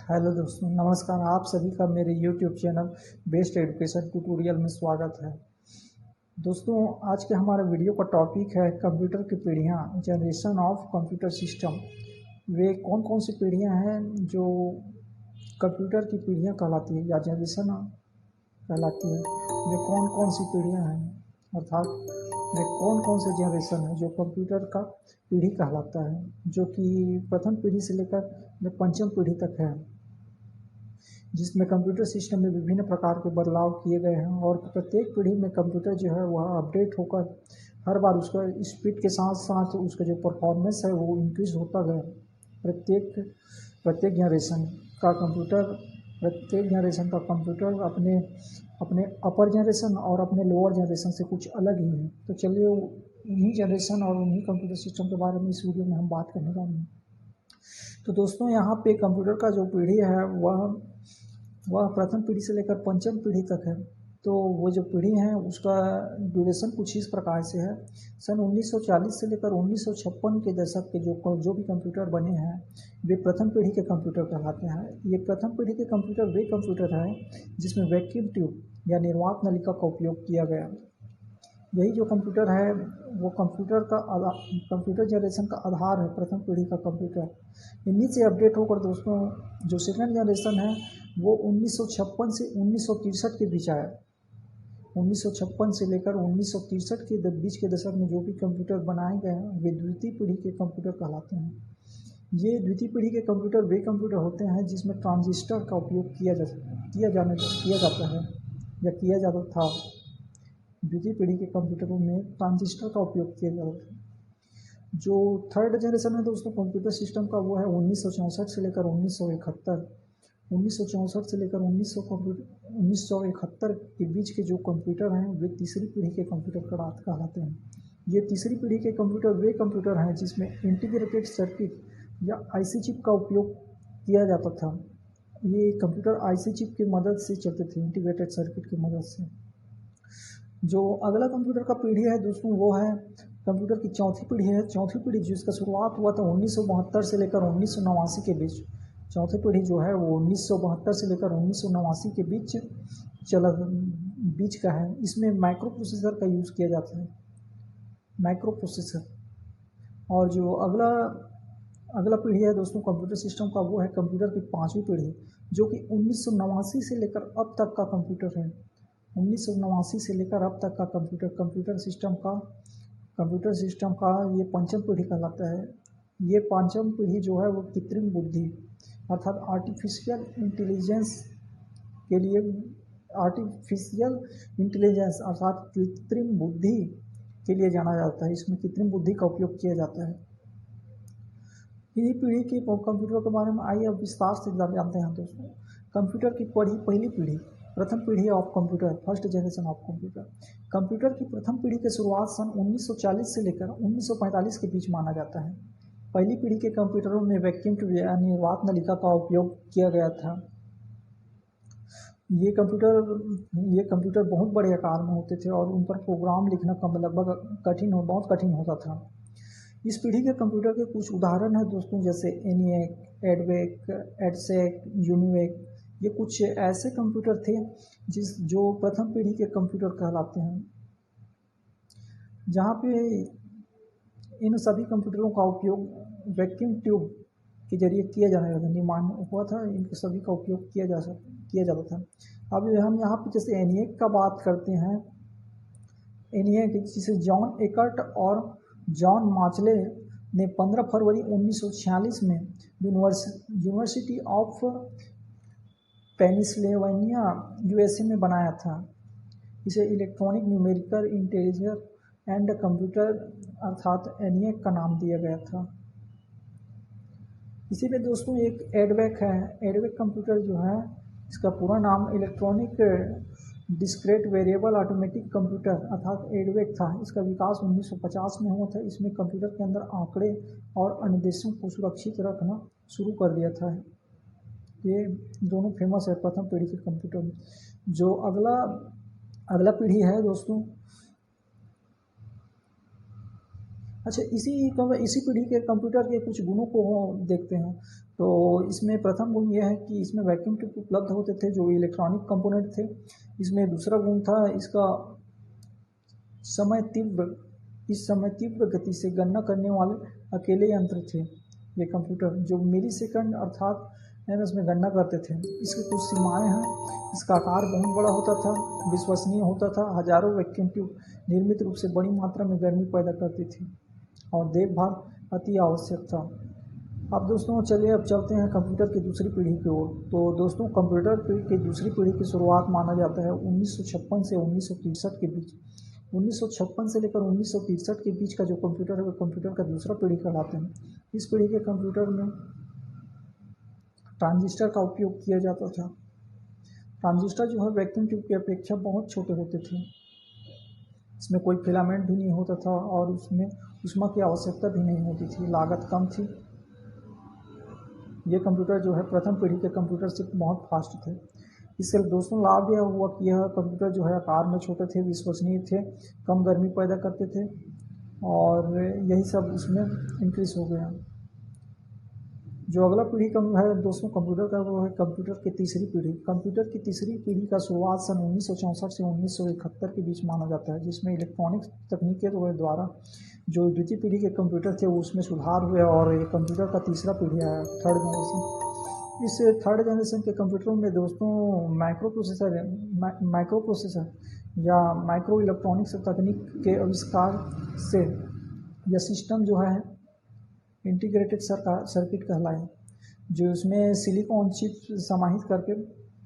Hello दोस्तों, नमस्कार। आप सभी का मेरे YouTube channel best education tutorial में स्वागत है। दोस्तों, आज के हमारे वीडियो का टॉपिक है कंप्यूटर की पीढ़ियाँ, जनरेशन ऑफ कंप्यूटर सिस्टम। वे कौन कौन सी पीढ़ियाँ हैं जो कंप्यूटर की पीढ़ियाँ कहलाती है या जनरेशन कहलाती है। वे कौन कौन सी पीढ़ियाँ हैं, अर्थात वे कौन कौन से जनरेशन है जो कंप्यूटर का पीढ़ी कहलाता है, जो कि प्रथम पीढ़ी से लेकर पंचम पीढ़ी तक है, जिसमें कंप्यूटर सिस्टम में विभिन्न प्रकार के बदलाव किए गए हैं और प्रत्येक पीढ़ी में कंप्यूटर जो है वह अपडेट होकर हर बार उसका स्पीड के साथ साथ उसका जो परफॉर्मेंस है वो इंक्रीज होता गया। प्रत्येक प्रत्येक जनरेशन का कंप्यूटर प्रत्येक जनरेशन का कंप्यूटर अपने अपने अपर जनरेशन और अपने लोअर जनरेशन से कुछ अलग ही है। तो चलिए उन्हीं जनरेशन और उन्हीं कंप्यूटर सिस्टम के बारे में इस वीडियो में हम बात करने वाले हैं। तो दोस्तों, यहाँ पे कंप्यूटर का जो पीढ़ी है वह प्रथम पीढ़ी से लेकर पंचम पीढ़ी तक है। तो वो जो पीढ़ी है उसका ड्यूरेशन कुछ इस प्रकार से है। सन 1940 से लेकर 1956 के दशक के जो भी कंप्यूटर बने हैं वे प्रथम पीढ़ी के कंप्यूटर कहलाते हैं। ये प्रथम पीढ़ी के कंप्यूटर वे कंप्यूटर हैं जिसमें वैक्यूम ट्यूब या निर्वात नलिका का उपयोग किया गया। यही जो कंप्यूटर है वो कंप्यूटर जनरेशन का आधार है, प्रथम पीढ़ी का कंप्यूटर। इन्हीं से अपडेट होकर दोस्तों जो सेकेंड जनरेशन है वो 1956 से 1963 के बीच आया। 1956 से लेकर 1963 के बीच के दशक में जो भी कंप्यूटर बनाए गए हैं वे द्वितीय पीढ़ी के कंप्यूटर कहलाते हैं। ये द्वितीय पीढ़ी के कंप्यूटर वे कंप्यूटर होते हैं जिसमें ट्रांजिस्टर का उपयोग किया जाता है या किया जाता था। द्वितीय पीढ़ी के कंप्यूटरों में ट्रांजिस्टर का उपयोग किया जाता है। जो थर्ड जनरेशन है दोस्तों कंप्यूटर सिस्टम का वो है 1964 से लेकर 1971। 1964 से लेकर 1971 के बीच के जो कंप्यूटर हैं वे तीसरी पीढ़ी के कंप्यूटर कहलाते हैं। ये तीसरी पीढ़ी के कंप्यूटर वे कंप्यूटर हैं जिसमें इंटीग्रेटेड सर्किट या आईसी चिप का उपयोग किया जाता था। ये कंप्यूटर आईसी चिप की मदद से चलते थे, इंटीग्रेटेड सर्किट की मदद से। जो अगला कंप्यूटर का पीढ़ी है दोस्तों वो है कंप्यूटर की चौथी पीढ़ी है। चौथी पीढ़ी जिसका शुरुआत हुआ था 1972 से लेकर 1989 के बीच। चौथी पीढ़ी जो है वो 1972 से लेकर 1989 के बीच का है। इसमें माइक्रो प्रोसेसर का यूज़ किया जाता है, माइक्रो प्रोसेसर। और जो अगला पीढ़ी है दोस्तों कंप्यूटर सिस्टम का वो है कंप्यूटर की पाँचवीं पीढ़ी, जो कि 1989 से लेकर अब तक का कंप्यूटर है। 1989 से लेकर अब तक का कंप्यूटर सिस्टम का ये पंचम पीढ़ी कहलाता है। ये पांचम पीढ़ी जो है वो कृत्रिम बुद्धि अर्थात आर्टिफिशियल इंटेलिजेंस अर्थात कृत्रिम बुद्धि के लिए जाना जाता है। इसमें कृत्रिम बुद्धि का उपयोग किया जाता है। इन्हीं पीढ़ी के कंप्यूटर के बारे में आइए अब विस्तार से जानते हैं दोस्तों। कंप्यूटर की पहली पीढ़ी, प्रथम पीढ़ी of computer, first generation of computer. Computer की प्रथम पीढ़ी की शुरुआत सन 1940 से लेकर 1945 के बीच माना जाता है। पहली पीढ़ी के कंप्यूटरों में वैक्यूम ट्यूब या निर्वात नलिका का उपयोग किया गया था। ये कंप्यूटर बहुत बड़े आकार में होते थे और उन पर प्रोग्राम लिखना लगभग बहुत कठिन होता था। इस पीढ़ी के कंप्यूटर के कुछ उदाहरण हैं दोस्तों, जैसे एनिएक, एडवेक, एडसेक, यूनिवेक। ये कुछ ऐसे कंप्यूटर थे जो प्रथम पीढ़ी के कंप्यूटर कहलाते हैं, जहाँ पे इन सभी कंप्यूटरों का उपयोग वैक्यूम ट्यूब के जरिए किया जाने लगा, निर्माण हुआ था। इनके सभी का उपयोग किया जाता था। अब हम यहाँ पे जैसे एनिएक का बात करते हैं। एनिएक जिसे जॉन एकर्ट और जॉन माचले ने 15 फरवरी 1946 में यूनिवर्सिटी ऑफ पेनिसिल्वेनिया यूएसए में बनाया था। इसे electronic numerical integer and computer अर्थात एनिएक का नाम दिया गया था। इसी में दोस्तों एक एडवेक है। एडवेक कंप्यूटर जो है इसका पूरा नाम electronic discrete variable automatic computer अर्थात एडवेक था। इसका विकास 1950 में हुआ था। इसमें कंप्यूटर के अंदर आंकड़े और अनुदेशों को सुरक्षित रखना शुरू कर दिया था। ये दोनों फेमस है प्रथम पीढ़ी के कंप्यूटर में। जो अगला पीढ़ी है दोस्तों, अच्छा इसी पीढ़ी के कंप्यूटर के कुछ गुणों को देखते हैं। तो इसमें प्रथम गुण यह है कि इसमें वैक्यूम ट्यूब उपलब्ध होते थे जो इलेक्ट्रॉनिक कंपोनेंट थे। इसमें दूसरा गुण था इसका समय तीव्र इस समय तीव्र गति से गणना करने वाले अकेले यंत्र थे ये कंप्यूटर, जो मिली सेकंड अर्थात एमएस में गणना करते थे। इसकी कुछ सीमाएं हैं। इसका आकार बहुत बड़ा होता था, विश्वसनीय होता था, हजारों वैक्यूम ट्यूब निर्मित रूप से बड़ी मात्रा में गर्मी पैदा करती थी और देखभाल अति आवश्यक था। अब दोस्तों चलिए अब चलते हैं कंप्यूटर की दूसरी पीढ़ी की ओर। तो दोस्तों कंप्यूटर की दूसरी पीढ़ी की शुरुआत माना जाता है 1956 से 1963 के बीच। 1956 से लेकर 1963 के बीच का जो कंप्यूटर है वो कंप्यूटर का दूसरा पीढ़ी कहलाते हैं। इस पीढ़ी के कंप्यूटर में ट्रांजिस्टर का उपयोग किया जाता था। ट्रांजिस्टर जो है वैक्यूम ट्यूब की अपेक्षा बहुत छोटे होते थे। इसमें कोई फिलामेंट भी नहीं होता था और उसमें ऊष्मा की आवश्यकता भी नहीं होती थी, लागत कम थी। ये कंप्यूटर जो है प्रथम पीढ़ी के कंप्यूटर से बहुत फास्ट थे। इससे दोस्तों लाभ यह हुआ कि यह कंप्यूटर जो है आकार में छोटे थे, विश्वसनीय थे, कम गर्मी पैदा करते थे और यही सब इसमें इंक्रीज हो गया। जो अगला पीढ़ी का है दोस्तों कंप्यूटर का वो है कंप्यूटर की तीसरी पीढ़ी। कंप्यूटर की तीसरी पीढ़ी का शुरुआत सन 1964 से 1971 के बीच माना जाता है, जिसमें इलेक्ट्रॉनिक्स तकनीक के द्वारा जो द्वितीय पीढ़ी के कंप्यूटर थे उसमें सुधार हुए और ये कंप्यूटर का तीसरा पीढ़ी आया, थर्ड जनरेशन। इस थर्ड जनरेशन के कंप्यूटरों में दोस्तों माइक्रो प्रोसेसर या माइक्रो इलेक्ट्रॉनिक्स तकनीक के आविष्कार से यह सिस्टम जो है इंटीग्रेटेड सर्किट कहलाए, जो इसमें सिलिकॉन चिप समाहित करके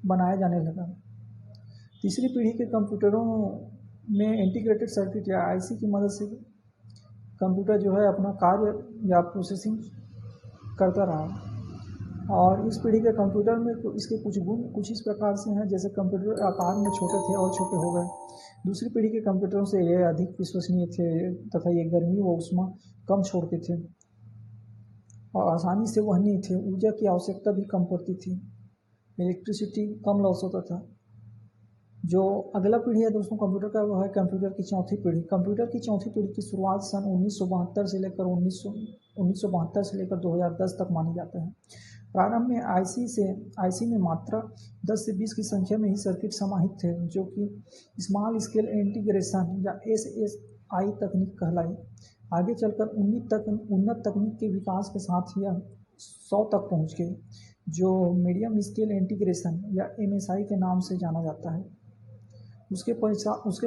बनाया जाने लगा। तीसरी पीढ़ी के कंप्यूटरों में इंटीग्रेटेड सर्किट या आईसी की मदद से कंप्यूटर जो है अपना कार्य या प्रोसेसिंग करता रहा। और इस पीढ़ी के कंप्यूटर में तो इसके कुछ गुण कुछ इस प्रकार से हैं, जैसे कंप्यूटर आकार में छोटे थे और छोटे हो गए। दूसरी पीढ़ी के कंप्यूटरों से ये अधिक विश्वसनीय थे तथा ये गर्मी व ऊष्मा कम छोड़ते थे और आसानी से वहनीय थे। ऊर्जा की आवश्यकता भी कम पड़ती थी, इलेक्ट्रिसिटी कम लॉस होता था। जो अगला पीढ़ी है दोस्तों कंप्यूटर का वो है कंप्यूटर की चौथी पीढ़ी। कंप्यूटर की चौथी पीढ़ी की शुरुआत सन 1972 से लेकर 2010 तक मानी जाता है। प्रारंभ में आईसी में मात्र 10 से 20 की संख्या में ही सर्किट समाहित थे, जो कि स्मॉल स्केल इंटीग्रेशन या एसएसआई तकनीक कहलाई। आगे चलकर उन्नत तकनीक के विकास के साथ यह 100 तक पहुंच गई, जो मीडियम स्केल इंटीग्रेशन या एमएसआई के नाम से जाना जाता है। उसके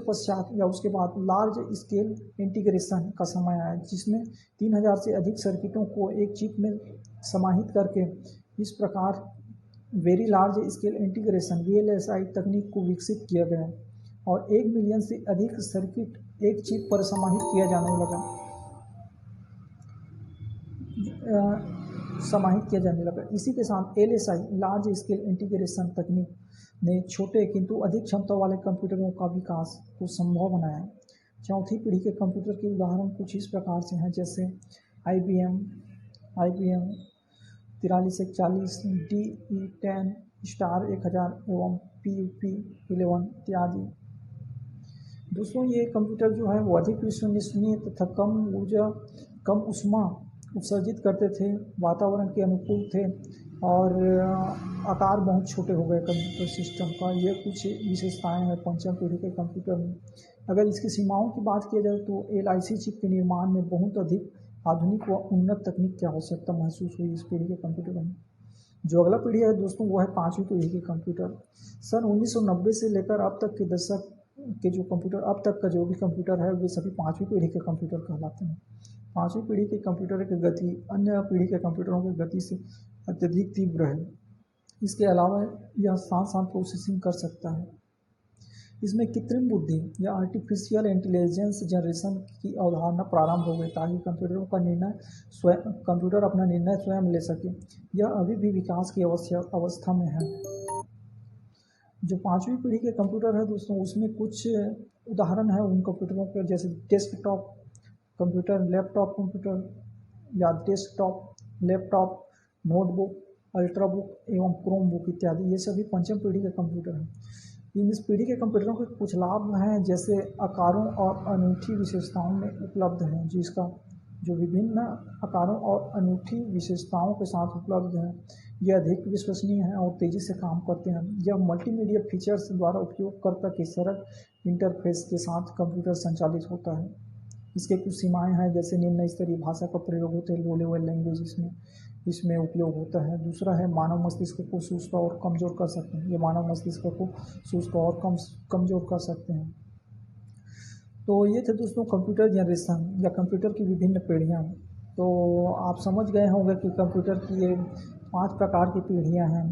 पश्चात या उसके बाद लार्ज स्केल इंटीग्रेशन का समय आया, जिसमें 3000 से अधिक सर्किटों को एक चिप में समाहित करके इस प्रकार very large scale integration VLSI तकनीक को विकसित किया गया और 1 मिलियन से अधिक सर्किट एक चिप पर समाहित किया जाने लगा। इसी के साथ एलएसआई लार्ज स्केल इंटीग्रेशन तकनीक ने छोटे किंतु अधिक क्षमता वाले कंप्यूटरों का विकास को संभव बनाया। चौथी पीढ़ी के कंप्यूटर के उदाहरण कुछ इस प्रकार से हैं, जैसे IBM 4340, DE10, स्टार 1000 एवं PUP-11 इत्यादि। दोस्तों ये कंप्यूटर जो है वो अधिक विश्वसनीय तथा कम ऊष्मा उत्सर्जित करते थे, वातावरण के अनुकूल थे और आकार बहुत छोटे हो गए कंप्यूटर सिस्टम का। ये कुछ विशेषताएं हैं पंचम पीढ़ी के कंप्यूटर में। अगर इसकी सीमाओं की बात की जाए तो LIC चिप के निर्माण में बहुत अधिक आधुनिक व उन्नत तकनीक की आवश्यकता महसूस हुई इस पीढ़ी के कंप्यूटर में। जो अगला पीढ़ी है दोस्तों वो है पाँचवीं पीढ़ी के कंप्यूटर। सन 1990 से लेकर अब तक के दशक के जो कंप्यूटर अब तक का जो भी कंप्यूटर है वे सभी पाँचवीं पीढ़ी के कंप्यूटर कहलाते हैं। पाँचवीं पीढ़ी के कंप्यूटर की गति अन्य पीढ़ी के कंप्यूटरों की गति से अत्यधिक तीव्र है। इसके अलावा यह साथ प्रोसेसिंग कर सकता है। इसमें कृत्रिम बुद्धि या आर्टिफिशियल इंटेलिजेंस जनरेशन की अवधारणा प्रारंभ हो गई, ताकि कंप्यूटर अपना निर्णय स्वयं ले सके। यह अभी भी विकास की अवस्था में है। जो पाँचवीं पीढ़ी के कंप्यूटर है दोस्तों उसमें कुछ उदाहरण है उन कंप्यूटरों के, जैसे डेस्कटॉप कंप्यूटर, लैपटॉप कंप्यूटर या डेस्कटॉप, लैपटॉप, नोटबुक, अल्ट्राबुक एवं क्रोमबुक इत्यादि। ये सभी पंचम पीढ़ी के कंप्यूटर हैं। इस पीढ़ी के कंप्यूटरों के कुछ लाभ हैं, जैसे आकारों और अनूठी विशेषताओं में उपलब्ध हैं, जिसका जो विभिन्न आकारों और अनूठी विशेषताओं के साथ उपलब्ध हैं। ये अधिक विश्वसनीय हैं और तेज़ी से काम करते हैं। यह मल्टीमीडिया फीचर्स द्वारा उपयोगकर्ता के सरल इंटरफेस के साथ कंप्यूटर संचालित होता है। इसके कुछ सीमाएं हैं, जैसे निम्न स्तरीय भाषा का प्रयोग होता है, लो लेवल लैंग्वेज इसमें उपयोग होता है। दूसरा है मानव मस्तिष्क को सुस्त और कमज़ोर कर सकते हैं। ये मानव मस्तिष्क को सुस्त और कमज़ोर कर सकते हैं। तो ये थे दोस्तों कंप्यूटर जनरेशन या कंप्यूटर की विभिन्न पीढ़ियाँ। तो आप समझ गए होंगे कि कंप्यूटर की ये 5 प्रकार की पीढ़ियाँ हैं।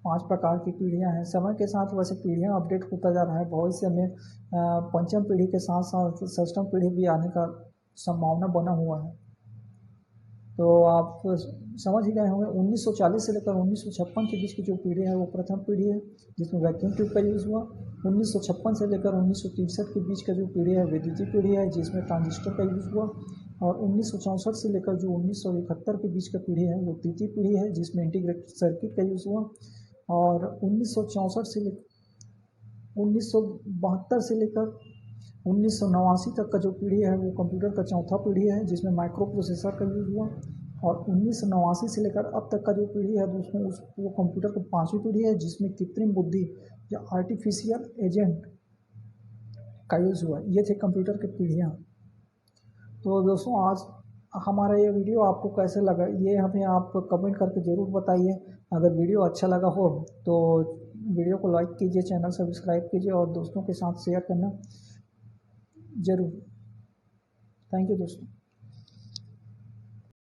5 प्रकार की पीढ़ियाँ हैं। समय के साथ वैसे पीढ़ियाँ अपडेट होता जा रहा है। भविष्य में पंचम पीढ़ी के साथ साथ षष्ठम पीढ़ी भी आने का संभावना बना हुआ है। तो आप समझ ही गए होंगे 1940 से लेकर 1956 के बीच की जो पीढ़ी है वो प्रथम पीढ़ी है, जिसमें वैक्यूम ट्यूब का यूज़ हुआ। 1956 से लेकर 1963 के बीच का जो पीढ़ी है विद्युतीय पीढ़ी है, जिसमें ट्रांजिस्टर का यूज़ हुआ। और 1964 से लेकर जो 1971 के बीच का पीढ़ी है वो तृतीय पीढ़ी है, जिसमें इंटीग्रेटेड सर्किट का यूज़ हुआ। और 1972 से लेकर 1989 तक का जो पीढ़ी है वो कंप्यूटर का चौथा पीढ़ी है, जिसमें माइक्रो प्रोसेसर का यूज़ हुआ। और 1989 से लेकर अब तक का जो पीढ़ी है दोस्तों वो कंप्यूटर का पाँचवीं पीढ़ी है, जिसमें कृत्रिम बुद्धि या आर्टिफिशियल एजेंट का यूज़ हुआ। ये थे कंप्यूटर की पीढ़ियाँ। तो दोस्तों आज हमारा ये वीडियो आपको कैसे लगा ये हमें आप कमेंट करके ज़रूर बताइए। अगर वीडियो अच्छा लगा हो तो वीडियो को लाइक कीजिए, चैनल सब्सक्राइब कीजिए और दोस्तों के साथ शेयर करना ज़रूर। थैंक यू दोस्तों।